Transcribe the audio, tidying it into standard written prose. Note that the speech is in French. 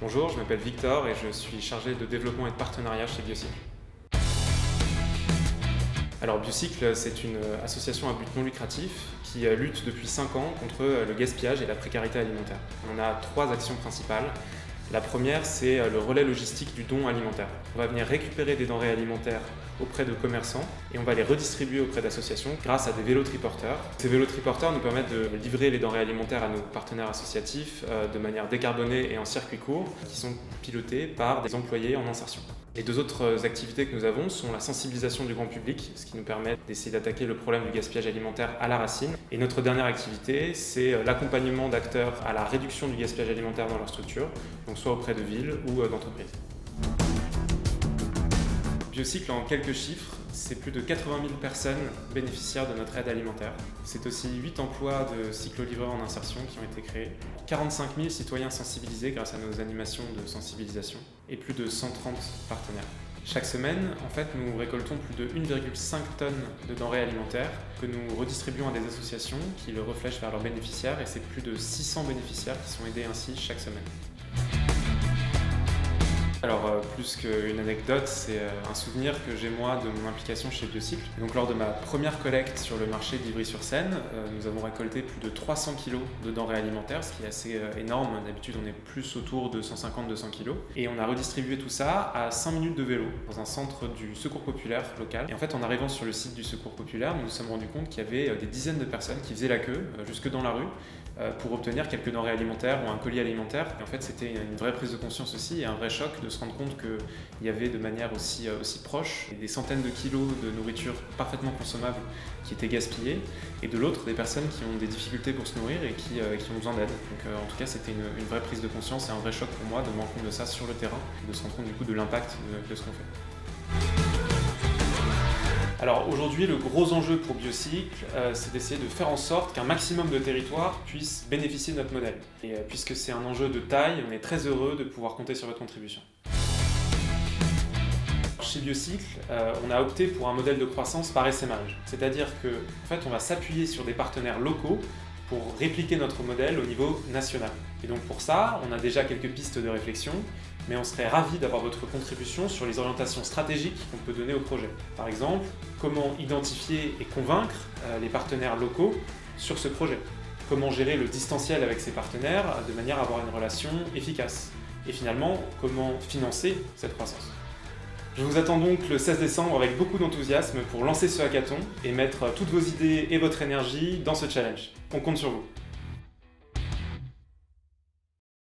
Bonjour, je m'appelle Victor et je suis chargé de développement et de partenariat chez Biocycle. Alors Biocycle, c'est une association à but non lucratif qui lutte depuis 5 ans contre le gaspillage et la précarité alimentaire. On a 3 actions principales. La première, c'est le relais logistique du don alimentaire. On va venir récupérer des denrées alimentaires auprès de commerçants et on va les redistribuer auprès d'associations grâce à des vélos triporteurs. Ces vélos triporteurs nous permettent de livrer les denrées alimentaires à nos partenaires associatifs de manière décarbonée et en circuit court, qui sont pilotés par des employés en insertion. Les 2 autres activités que nous avons sont la sensibilisation du grand public, ce qui nous permet d'essayer d'attaquer le problème du gaspillage alimentaire à la racine. Et notre dernière activité, c'est l'accompagnement d'acteurs à la réduction du gaspillage alimentaire dans leur structure, donc soit auprès de villes ou d'entreprises. Biocycle, en quelques chiffres, c'est plus de 80 000 personnes bénéficiaires de notre aide alimentaire. C'est aussi 8 emplois de cyclo-livreurs en insertion qui ont été créés, 45 000 citoyens sensibilisés grâce à nos animations de sensibilisation et plus de 130 partenaires. Chaque semaine, en fait, nous récoltons plus de 1,5 tonnes de denrées alimentaires que nous redistribuons à des associations qui le reflèchent vers leurs bénéficiaires et c'est plus de 600 bénéficiaires qui sont aidés ainsi chaque semaine. Alors, plus qu'une anecdote, c'est un souvenir que j'ai moi de mon implication chez Biocycle. Donc, lors de ma première collecte sur le marché d'Ivry-sur-Seine, nous avons récolté plus de 300 kg de denrées alimentaires, ce qui est assez énorme. D'habitude, on est plus autour de 150-200 kg. Et on a redistribué tout ça à 5 minutes de vélo dans un centre du Secours populaire local. Et en fait, en arrivant sur le site du Secours populaire, nous nous sommes rendus compte qu'il y avait des dizaines de personnes qui faisaient la queue jusque dans la rue pour obtenir quelques denrées alimentaires ou un colis alimentaire. Et en fait, c'était une vraie prise de conscience aussi et un vrai choc de se rendre compte qu'il y avait de manière aussi proche des centaines de kilos de nourriture parfaitement consommable qui étaient gaspillés et de l'autre des personnes qui ont des difficultés pour se nourrir et qui ont besoin d'aide. Donc en tout cas, c'était une vraie prise de conscience et un vrai choc pour moi de me rendre compte de ça sur le terrain et de se rendre compte du coup de l'impact de ce qu'on fait. Alors aujourd'hui, le gros enjeu pour Biocycle, c'est d'essayer de faire en sorte qu'un maximum de territoires puissent bénéficier de notre modèle. Et puisque c'est un enjeu de taille, on est très heureux de pouvoir compter sur votre contribution. Chez Biocycle, on a opté pour un modèle de croissance par essaimage. C'est-à-dire qu'en fait, on va s'appuyer sur des partenaires locaux pour répliquer notre modèle au niveau national. Et donc pour ça, on a déjà quelques pistes de réflexion, mais on serait ravis d'avoir votre contribution sur les orientations stratégiques qu'on peut donner au projet. Par exemple, comment identifier et convaincre les partenaires locaux sur ce projet. Comment gérer le distanciel avec ces partenaires de manière à avoir une relation efficace. Et finalement, comment financer cette croissance. Je vous attends donc le 16 décembre avec beaucoup d'enthousiasme pour lancer ce hackathon et mettre toutes vos idées et votre énergie dans ce challenge. On compte sur vous.